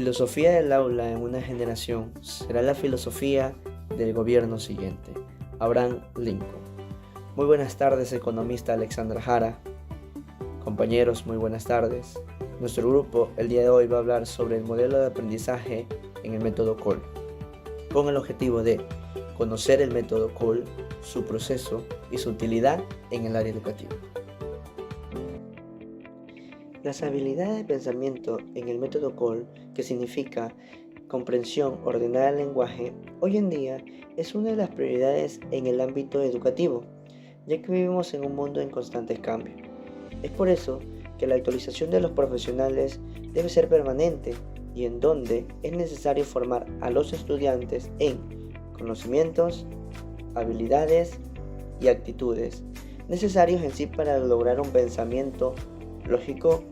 filosofía del aula en una generación será la filosofía del gobierno siguiente. Abraham Lincoln. Muy buenas tardes, economista Alexandra Jara. Compañeros, muy buenas tardes. Nuestro grupo el día de hoy va a hablar sobre el modelo de aprendizaje en el método Cole, con el objetivo de conocer el método Cole, su proceso y su utilidad en el área educativa. Las habilidades de pensamiento en el método Cole, que significa comprensión ordenada del lenguaje, hoy en día es una de las prioridades en el ámbito educativo, ya que vivimos en un mundo en constantes cambios. Es por eso que la actualización de los profesionales debe ser permanente y en donde es necesario formar a los estudiantes en conocimientos, habilidades y actitudes necesarios en sí para lograr un pensamiento lógico,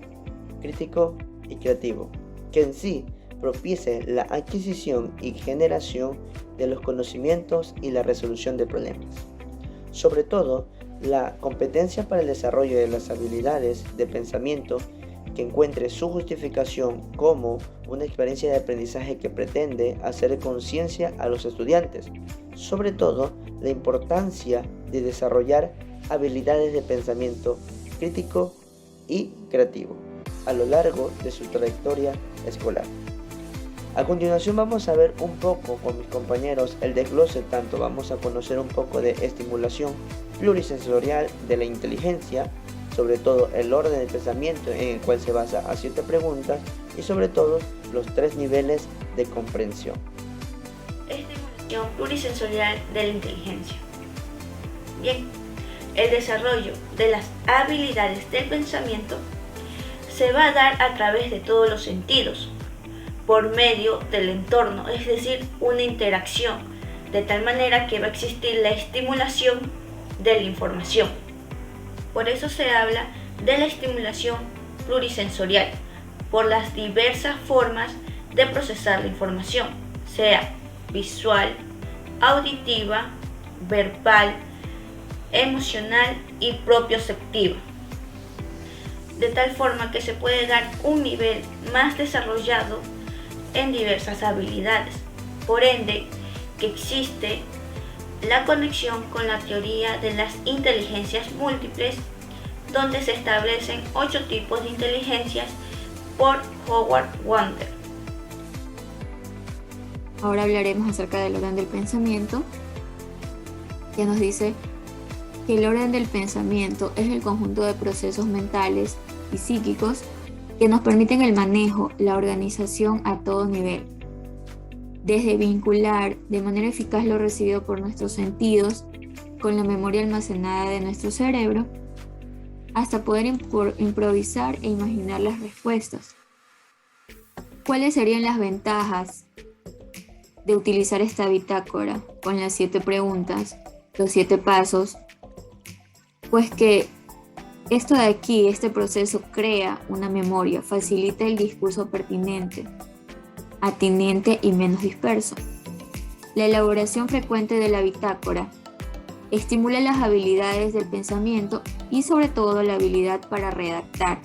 crítico y creativo, que en sí propicie la adquisición y generación de los conocimientos y la resolución de problemas. Sobre todo, la competencia para el desarrollo de las habilidades de pensamiento que encuentre su justificación como una experiencia de aprendizaje que pretende hacer conciencia a los estudiantes, sobre todo la importancia de desarrollar habilidades de pensamiento crítico y creativo a lo largo de su trayectoria escolar. A continuación vamos a ver un poco con mis compañeros el desglose, tanto vamos a conocer un poco de estimulación plurisensorial de la inteligencia, sobre todo el orden del pensamiento en el cual se basa a 7 preguntas y sobre todo los 3 niveles de comprensión. Estimulación plurisensorial de la inteligencia. Bien, el desarrollo de las habilidades del pensamiento se va a dar a través de todos los sentidos, por medio del entorno, es decir, una interacción, de tal manera que va a existir la estimulación de la información. Por eso se habla de la estimulación plurisensorial, por las diversas formas de procesar la información, sea visual, auditiva, verbal, emocional y propioceptiva, de tal forma que se puede dar un nivel más desarrollado en diversas habilidades. Por ende, que existe la conexión con la teoría de las inteligencias múltiples, donde se establecen 8 tipos de inteligencias por Howard Wonder. Ahora hablaremos acerca del orden del pensamiento, que nos dice que el orden del pensamiento es el conjunto de procesos mentales y psíquicos que nos permiten el manejo, la organización a todo nivel, desde vincular de manera eficaz lo recibido por nuestros sentidos con la memoria almacenada de nuestro cerebro, hasta poder improvisar e imaginar las respuestas. ¿Cuáles serían las ventajas de utilizar esta bitácora con las 7 preguntas, los 7 pasos? Pues que esto de aquí, este proceso crea una memoria, facilita el discurso pertinente, atinente y menos disperso. La elaboración frecuente de la bitácora estimula las habilidades del pensamiento y sobre todo la habilidad para redactar.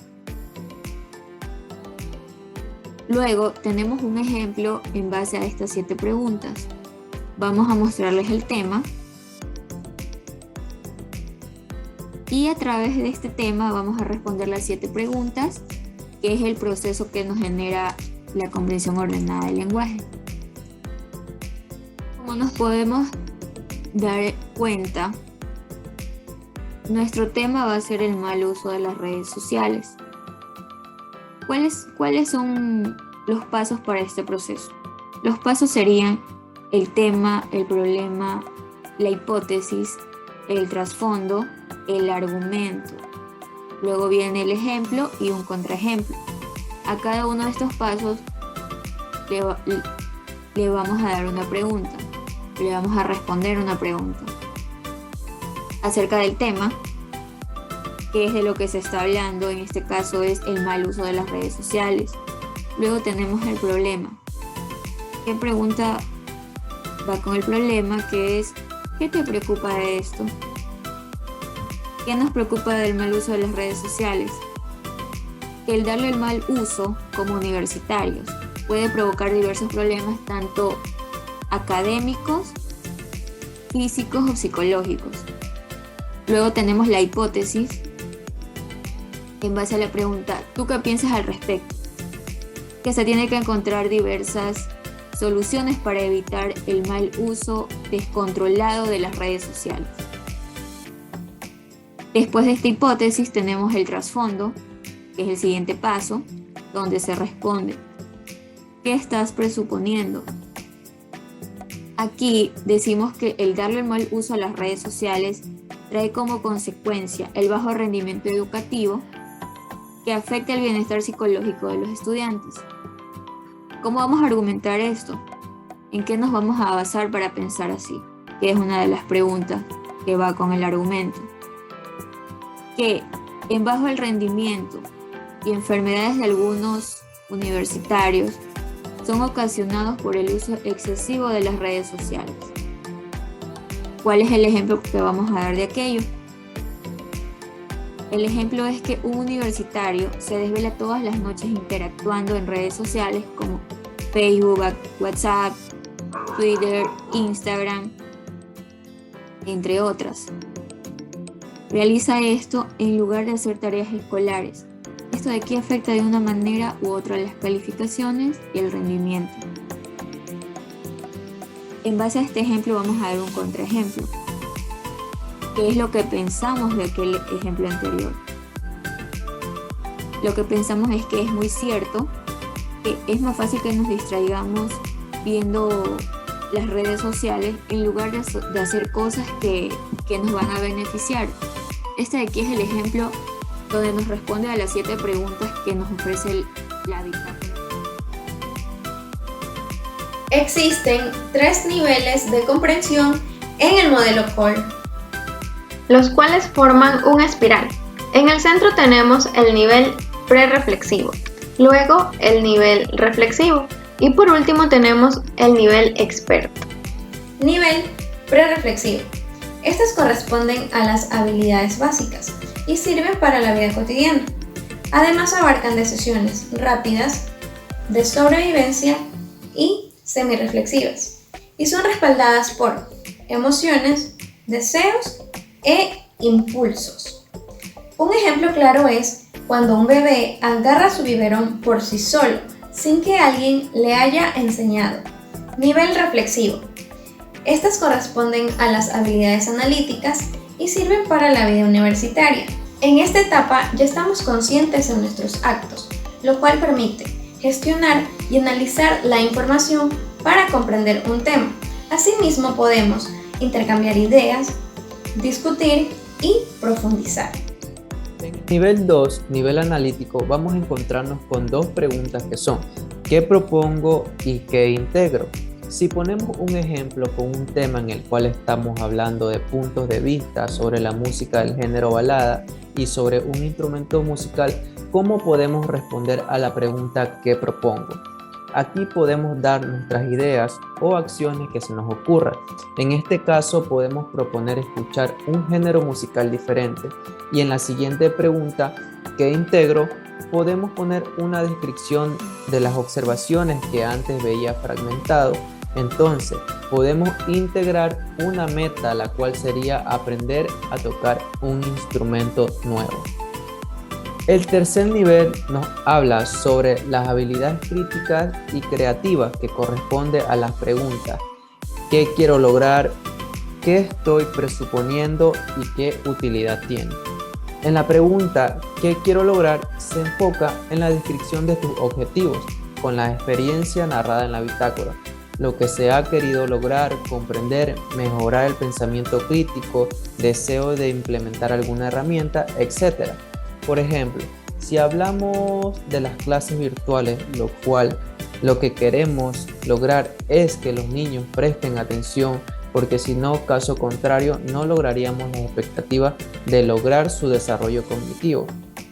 Luego tenemos un ejemplo en base a estas 7 preguntas. Vamos a mostrarles el tema. Y a través de este tema vamos a responder las 7 preguntas, que es el proceso que nos genera la comprensión ordenada del lenguaje. Como nos podemos dar cuenta, nuestro tema va a ser el mal uso de las redes sociales. ¿Cuáles son los pasos para este proceso? Los pasos serían el tema, el problema, la hipótesis, el trasfondo, el argumento. Luego viene el ejemplo y un contraejemplo. A cada uno de estos pasos le vamos a dar una pregunta, le vamos a responder una pregunta acerca del tema, que es de lo que se está hablando. En este caso es el mal uso de las redes sociales. Luego tenemos el problema. ¿Qué pregunta va con el problema? Que es, ¿qué te preocupa de esto? ¿Qué nos preocupa del mal uso de las redes sociales? El darle el mal uso como universitarios. puede provocar diversos problemas tanto académicos, físicos o psicológicos. Luego tenemos la hipótesis, en base a la pregunta, ¿tú qué piensas al respecto? Que se tiene que encontrar diversas soluciones para evitar el mal uso descontrolado de las redes sociales. Después de esta hipótesis tenemos el trasfondo, que es el siguiente paso, donde se responde, ¿qué estás presuponiendo? Aquí decimos que el darle el mal uso a las redes sociales trae como consecuencia el bajo rendimiento educativo que afecta el bienestar psicológico de los estudiantes. ¿Cómo vamos a argumentar esto? ¿En qué nos vamos a basar para pensar así? Que es una de las preguntas que va con el argumento. Que en bajo el rendimiento y enfermedades de algunos universitarios son ocasionados por el uso excesivo de las redes sociales. ¿Cuál es el ejemplo que vamos a dar de aquello? El ejemplo es que un universitario se desvela todas las noches interactuando en redes sociales como Facebook, WhatsApp, Twitter, Instagram, entre otras. Realiza esto en lugar de hacer tareas escolares. Esto de aquí afecta de una manera u otra las calificaciones y el rendimiento. En base a este ejemplo vamos a dar un contraejemplo. ¿Qué es lo que pensamos de aquel ejemplo anterior? Lo que pensamos es que es muy cierto que es más fácil que nos distraigamos viendo las redes sociales en lugar de hacer cosas que nos van a beneficiar. Este de aquí es el ejemplo donde nos responde a las 7 preguntas que nos ofrece la bitácora. Existen 3 niveles de comprensión en el modelo Cole, los cuales forman una espiral. En el centro tenemos el nivel prereflexivo, luego el nivel reflexivo y por último tenemos el nivel experto. Nivel prereflexivo. Estas corresponden a las habilidades básicas y sirven para la vida cotidiana. Además abarcan decisiones rápidas, de sobrevivencia y semirreflexivas y son respaldadas por emociones, deseos e impulsos. Un ejemplo claro es cuando un bebé agarra su biberón por sí solo, sin que alguien le haya enseñado. Nivel reflexivo. Estas corresponden a las habilidades analíticas y sirven para la vida universitaria. En esta etapa ya estamos conscientes de nuestros actos, lo cual permite gestionar y analizar la información para comprender un tema. Asimismo podemos intercambiar ideas, discutir y profundizar. En nivel 2, nivel analítico, vamos a encontrarnos con 2 preguntas que son ¿qué propongo y qué integro? Si ponemos un ejemplo con un tema en el cual estamos hablando de puntos de vista sobre la música del género balada y sobre un instrumento musical, ¿cómo podemos responder a la pregunta ¿qué propongo? Aquí podemos dar nuestras ideas o acciones que se nos ocurran. En este caso podemos proponer escuchar un género musical diferente y en la siguiente pregunta ¿qué integro? Podemos poner una descripción de las observaciones que antes veía fragmentado. Entonces podemos integrar una meta, la cual sería aprender a tocar un instrumento nuevo. El tercer nivel nos habla sobre las habilidades críticas y creativas que corresponde a las preguntas ¿qué quiero lograr? ¿Qué estoy presuponiendo? ¿Y qué utilidad tiene? En la pregunta ¿qué quiero lograr? Se enfoca en la descripción de tus objetivos con la experiencia narrada en la bitácora, lo que se ha querido lograr, comprender, mejorar el pensamiento crítico, deseo de implementar alguna herramienta, etc. Por ejemplo, si hablamos de las clases virtuales, lo que queremos lograr es que los niños presten atención, porque si no, caso contrario, no lograríamos las expectativas de lograr su desarrollo cognitivo.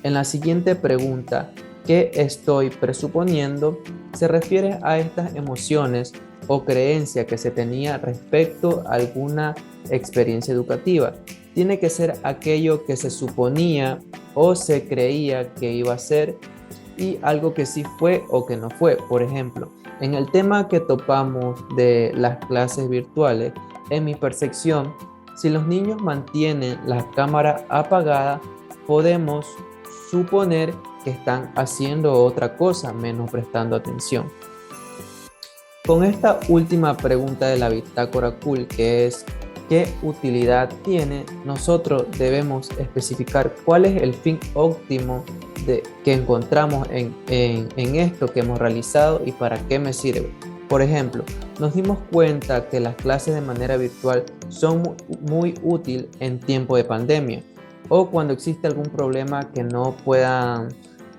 En la siguiente pregunta, ¿qué estoy presuponiendo? Se refiere a estas emociones o creencia que se tenía respecto a alguna experiencia educativa. Tiene que ser aquello que se suponía o se creía que iba a ser y algo que sí fue o que no fue. Por ejemplo, en el tema que topamos de las clases virtuales, en mi percepción, si los niños mantienen la cámara apagada, podemos suponer que están haciendo otra cosa, menos prestando atención. Con esta última pregunta de la bitácora Cool, que es ¿qué utilidad tiene?, nosotros debemos especificar cuál es el fin óptimo que encontramos en esto que hemos realizado y para qué me sirve. Por ejemplo, nos dimos cuenta que las clases de manera virtual son muy útiles en tiempo de pandemia o cuando existe algún problema que no puedan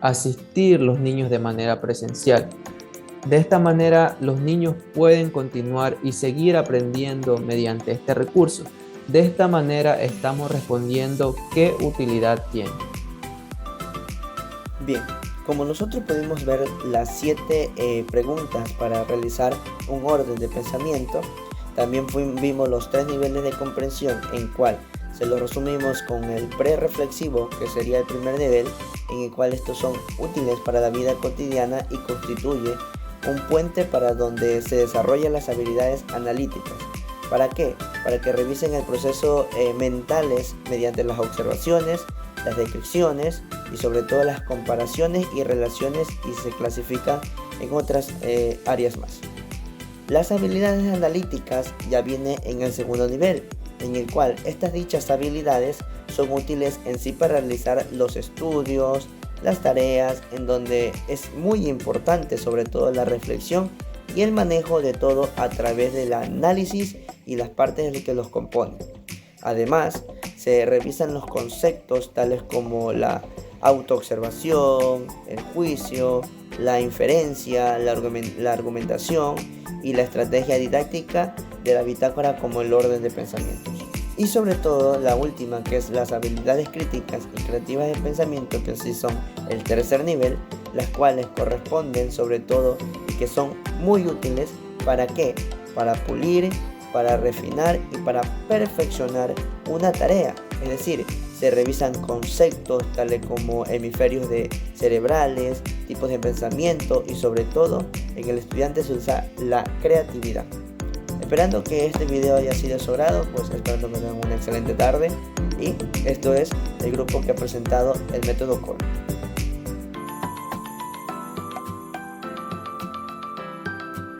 asistir los niños de manera presencial. De esta manera, los niños pueden continuar y seguir aprendiendo mediante este recurso. De esta manera estamos respondiendo qué utilidad tiene. Bien, como nosotros pudimos ver las 7 preguntas para realizar un orden de pensamiento, también vimos los 3 niveles de comprensión en cual se los resumimos con el pre-reflexivo, que sería el primer nivel, en el cual estos son útiles para la vida cotidiana y constituye un puente para donde se desarrollan las habilidades analíticas. ¿Para qué? Para que revisen el proceso mentales mediante las observaciones, las descripciones y sobre todo las comparaciones y relaciones, y se clasifican en otras áreas más. Las habilidades analíticas ya viene en el segundo nivel, en el cual estas dichas habilidades son útiles en sí para realizar los estudios, las tareas, en donde es muy importante sobre todo la reflexión y el manejo de todo a través del análisis y las partes que los componen. Además, se revisan los conceptos tales como la autoobservación, el juicio, la inferencia, la argumentación y la estrategia didáctica de la bitácora, como el orden de pensamientos. Y sobre todo la última, que es las habilidades críticas y creativas de pensamiento, que sí son el tercer nivel, las cuales corresponden sobre todo y que son muy útiles. ¿Para qué? Para pulir, para refinar y para perfeccionar una tarea. Es decir, se revisan conceptos tales como hemisferios cerebrales, tipos de pensamiento y sobre todo en el estudiante se usa la creatividad. Esperando que este video haya sido de su agrado, pues esperando que tengan una excelente tarde, y esto es el grupo que ha presentado el método COL.